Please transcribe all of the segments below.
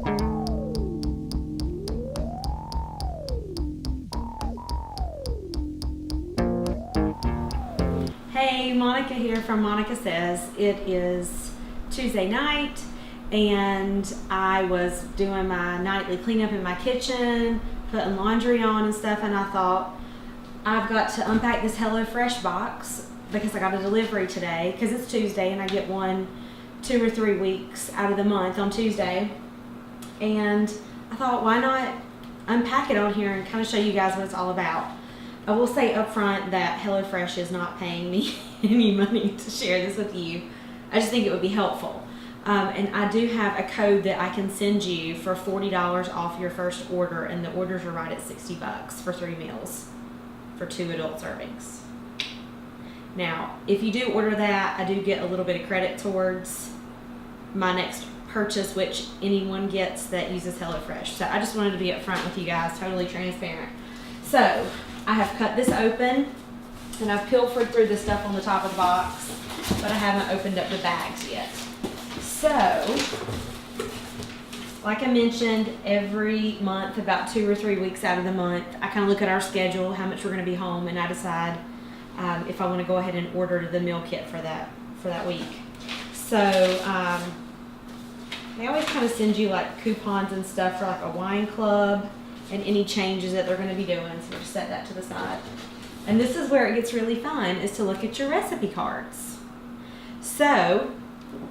Hey, Monica here from Monica Says. It is Tuesday night and I was doing my nightly cleanup in my kitchen, putting laundry on and stuff, and I thought I've got to unpack this HelloFresh box because I got a delivery today because it's Tuesday and I get one 2 or 3 weeks out of the month on Tuesday. And I thought, why not unpack it on here and kind of show you guys what it's all about. I will say up front that HelloFresh is not paying me any money to share this with you. I just think it would be helpful. And I do have a code that I can send you for $40 off your first order, and the orders are right at $60 for 3 meals for 2 adult servings. Now, if you do order that, I do get a little bit of credit towards my next purchase, which anyone gets that uses HelloFresh. So I just wanted to be upfront with you guys, totally transparent. So I have cut this open and I've pilfered through the stuff on the top of the box, but I haven't opened up the bags yet. So, like I mentioned, every month, about 2 or 3 weeks out of the month, I kind of look at our schedule, how much we're going to be home, and I decide if I want to go ahead and order the meal kit for that week. So, they always kind of send you like coupons and stuff for like a wine club and any changes that they're going to be doing, so we'll just set that to the side. And this is where it gets really fun, is to look at your recipe cards. So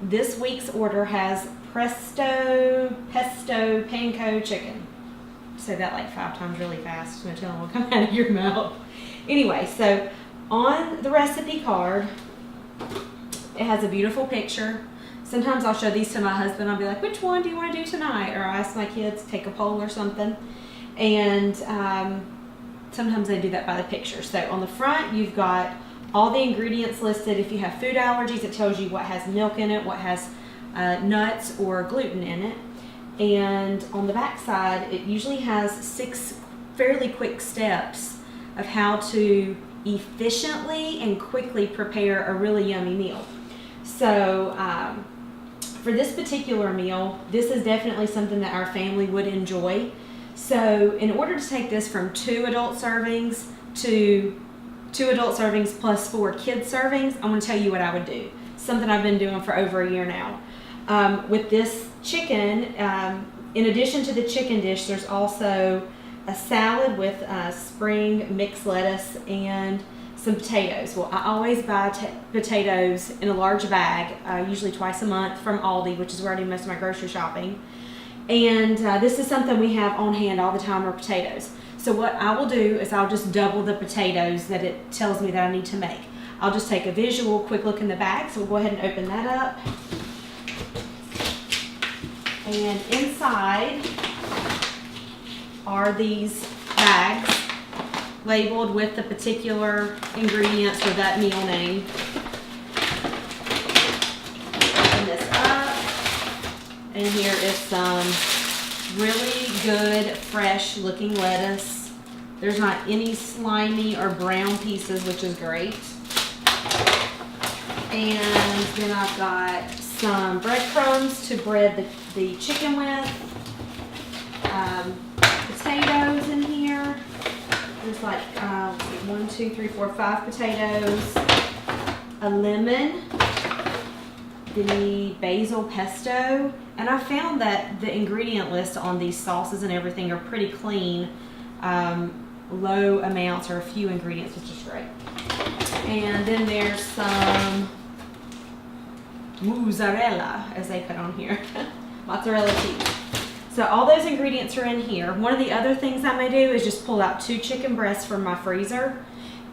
this week's order has pesto panko chicken. Say that like 5 times really fast, no telling what will come out of your mouth. Anyway, so on the recipe card, it has a beautiful picture. Sometimes I'll show these to my husband. I'll be like, which one do you want to do tonight? Or I'll ask my kids to take a poll or something. And sometimes they do that by the picture. So on the front, you've got all the ingredients listed. If you have food allergies, it tells you what has milk in it, what has nuts or gluten in it. And on the back side, it usually has 6 fairly quick steps of how to efficiently and quickly prepare a really yummy meal. So for this particular meal, this is definitely something that our family would enjoy. So in order to take this from 2 adult servings to 2 adult servings plus 4 kid servings, I'm going to tell you what I would do. Something I've been doing for over a year now. With this chicken, in addition to the chicken dish, there's also a salad with spring mixed lettuce and some potatoes. Well, I always buy potatoes in a large bag, usually twice a month from Aldi, which is where I do most of my grocery shopping. And this is something we have on hand all the time, are potatoes. So what I will do is I'll just double the potatoes that it tells me that I need to make. I'll just take a visual quick look in the bag. So we'll go ahead and open that up. And inside are these bags labeled with the particular ingredients for that meal name. Open this up, and here is some really good fresh looking lettuce. There's not any slimy or brown pieces, which is great. And then I've got some breadcrumbs to bread the chicken with. Potatoes in here. There's like 1, 2, 3, 4, 5 potatoes. A lemon. The basil pesto. And I found that the ingredient list on these sauces and everything are pretty clean. Low amounts or a few ingredients, which is great. And then there's some mozzarella, as they put on here. Mozzarella cheese. So all those ingredients are in here. One of the other things I may do is just pull out 2 chicken breasts from my freezer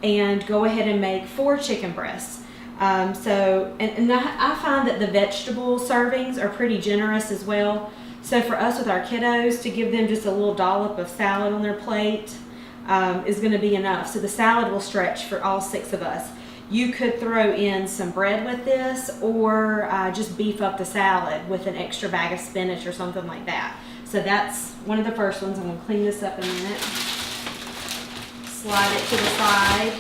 and go ahead and make 4 chicken breasts. I find that the vegetable servings are pretty generous as well. So for us with our kiddos, to give them just a little dollop of salad on their plate is going to be enough. So the salad will stretch for all 6 of us. You could throw in some bread with this, or just beef up the salad with an extra bag of spinach or something like that. So that's one of the first ones. I'm going to clean this up in a minute. Slide it to the side.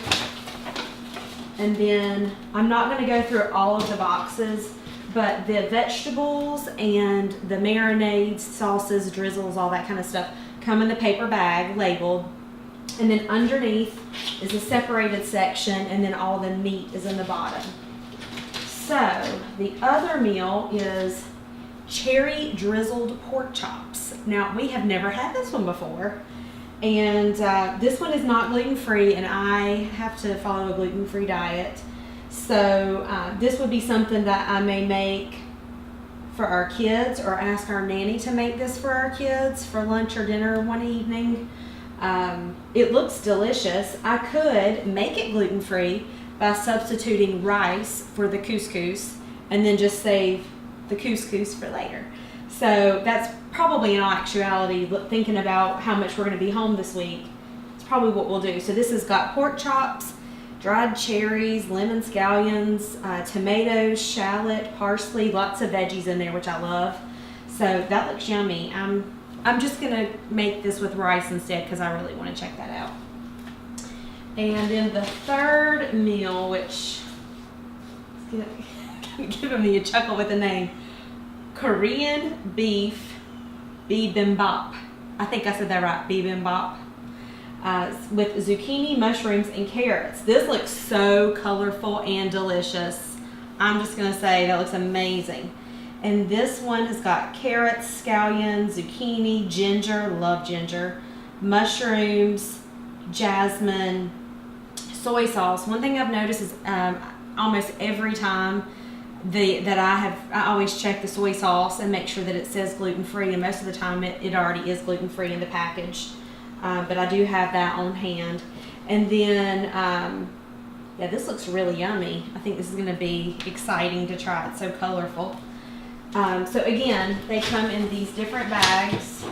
And then I'm not going to go through all of the boxes, but the vegetables and the marinades, sauces, drizzles, all that kind of stuff come in the paper bag labeled. And then underneath is a separated section, and then all the meat is in the bottom. So the other meal is cherry drizzled pork chops. Now, we have never had this one before, and this one is not gluten-free, and I have to follow a gluten-free diet. So this would be something that I may make for our kids, or ask our nanny to make this for our kids for lunch or dinner one evening. It looks delicious. I could make it gluten-free by substituting rice for the couscous and then just save the couscous for later. So that's probably, in all actuality, thinking about how much we're going to be home this week, it's probably what we'll do. So this has got pork chops, dried cherries, lemon scallions, tomatoes, shallot, parsley, lots of veggies in there, which I love. So that looks yummy. I'm just going to make this with rice instead because I really want to check that out. And then the third meal, which is giving me a chuckle with the name, Korean beef bibimbap. I think I said that right, bibimbap. With zucchini, mushrooms, and carrots. This looks so colorful and delicious. I'm just going to say that looks amazing. And this one has got carrots, scallion, zucchini, ginger, love ginger, mushrooms, jasmine, soy sauce. One thing I've noticed is almost every time I always check the soy sauce and make sure that it says gluten-free, and most of the time it already is gluten-free in the package. But I do have that on hand. And then, yeah, this looks really yummy. I think this is going to be exciting to try. It's so colorful. So again, they come in these different bags.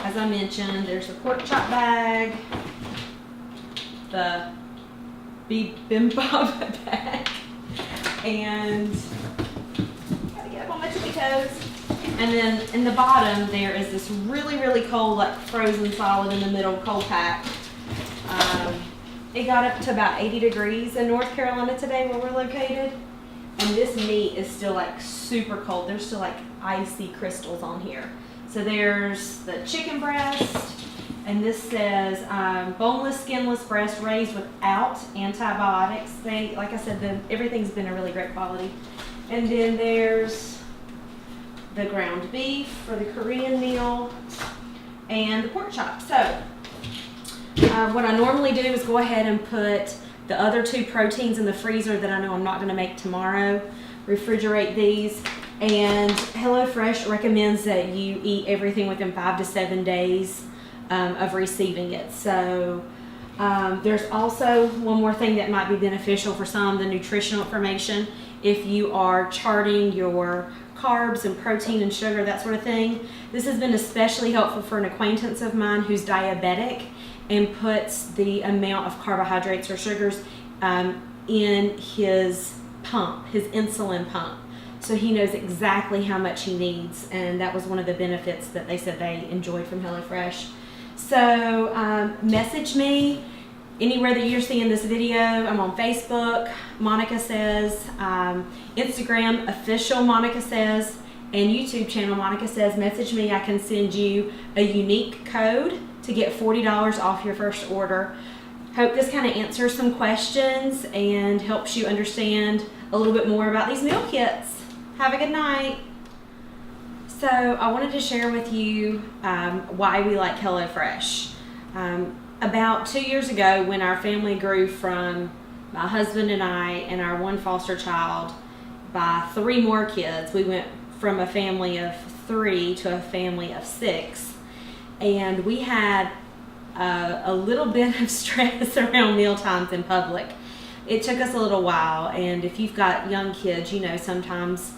As I mentioned, there's the pork chop bag, the bibimbap bag, and gotta get up on my tippy toes. And then in the bottom there is this really, really cold, like frozen solid in the middle, cold pack. It got up to about 80 degrees in North Carolina today where we're located. And this meat is still like super cold. There's still like icy crystals on here. So there's the chicken breast, and this says boneless, skinless breast raised without antibiotics. Like I said, everything's been a really great quality. And then there's the ground beef for the Korean meal, and the pork chop. So what I normally do is go ahead and put the other two proteins in the freezer that I know I'm not going to make tomorrow, refrigerate these, and HelloFresh recommends that you eat everything within 5 to 7 days of receiving it. So there's also one more thing that might be beneficial for some, the nutritional information. If you are charting your carbs and protein and sugar, that sort of thing. This has been especially helpful for an acquaintance of mine who's diabetic and puts the amount of carbohydrates or sugars in his pump, his insulin pump. So he knows exactly how much he needs, and that was one of the benefits that they said they enjoyed from HelloFresh. So message me anywhere that you're seeing this video. I'm on Facebook, Monica Says, Instagram, official Monica Says, and YouTube channel Monica Says. Message me. I can send you a unique code to get $40 off your first order. Hope this kind of answers some questions and helps you understand a little bit more about these meal kits. Have a good night. So I wanted to share with you why we like HelloFresh. About 2 years ago, when our family grew from my husband and I and our one foster child by 3 more kids, we went from a family of 3 to a family of 6. And we had a little bit of stress around meal times in public. It took us a little while, and if you've got young kids, you know sometimes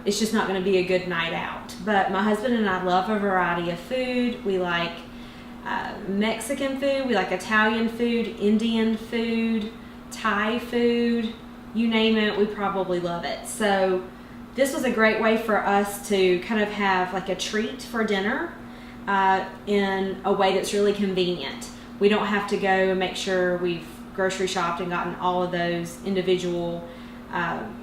it's just not going to be a good night out. But my husband and I love a variety of food. We like Mexican food, we like Italian food, Indian food, Thai food, you name it, we probably love it. So this was a great way for us to kind of have like a treat for dinner in a way that's really convenient. We don't have to go and make sure we've grocery shopped and gotten all of those individual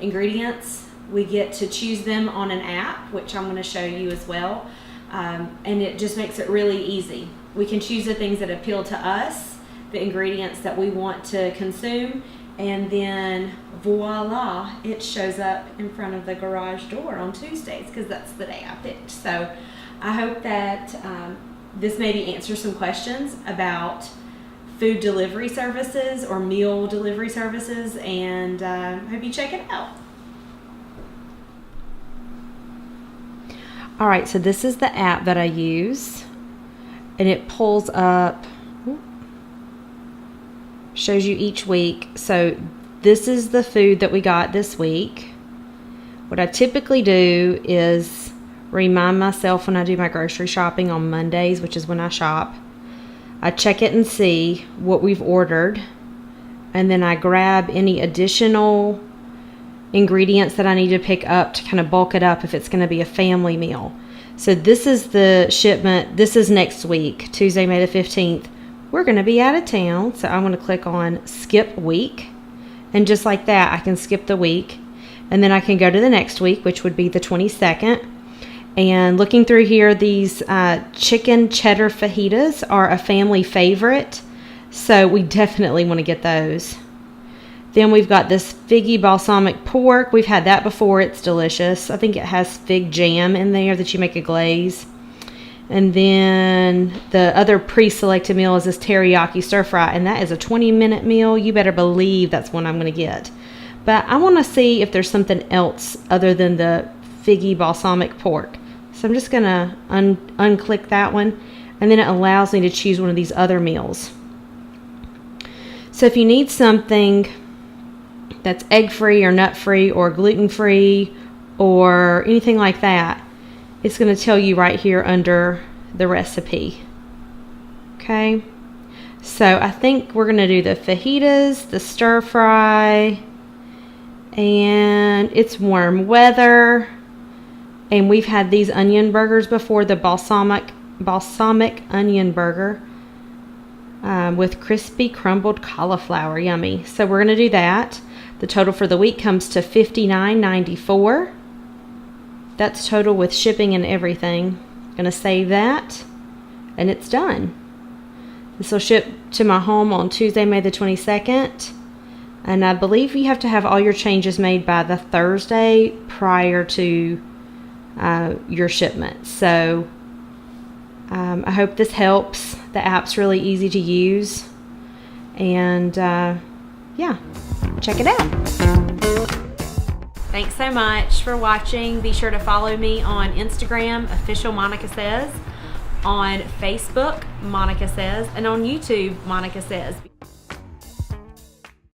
ingredients. We get to choose them on an app, which I'm going to show you as well. And it just makes it really easy. We can choose the things that appeal to us, the ingredients that we want to consume, and then voila, it shows up in front of the garage door on Tuesdays, because that's the day I picked. So I hope that this maybe answers some questions about food delivery services or meal delivery services, and hope you check it out. All right, so this is the app that I use, and it pulls up, shows you each week. So this is the food that we got this week. What I typically do is remind myself when I do my grocery shopping on Mondays, which is when I shop. I check it and see what we've ordered, and then I grab any additional ingredients that I need to pick up to kind of bulk it up if it's going to be a family meal. So this is the shipment. This is next week, Tuesday, May the 15th. We're going to be out of town, so I'm going to click on skip week, and just like that I can skip the week, and then I can go to the next week, which would be the 22nd. And looking through here, these chicken cheddar fajitas are a family favorite, so we definitely want to get those. Then we've got this figgy balsamic pork. We've had that before. It's delicious. I think it has fig jam in there that you make a glaze. And then the other pre-selected meal is this teriyaki stir fry, and that is a 20-minute meal. You better believe that's one I'm going to get. But I want to see if there's something else other than the figgy balsamic pork. So I'm just going to unclick that one, and then it allows me to choose one of these other meals. So if you need something that's egg-free or nut-free or gluten-free or anything like that, it's going to tell you right here under the recipe. Okay, so I think we're going to do the fajitas, the stir fry, and it's warm weather, and we've had these onion burgers before, the balsamic onion burger with crispy crumbled cauliflower. Yummy. So we're going to do that. The total for the week comes to $59.94. That's total with shipping and everything. Going to save that, and it's done. This will ship to my home on Tuesday, May the 22nd. And I believe you have to have all your changes made by the Thursday prior to your shipment. So I hope this helps. The app's really easy to use. And yeah, check it out. Thanks so much for watching. Be sure to follow me on Instagram, Official Monica Says, on Facebook, Monica Says, and on YouTube, Monica Says.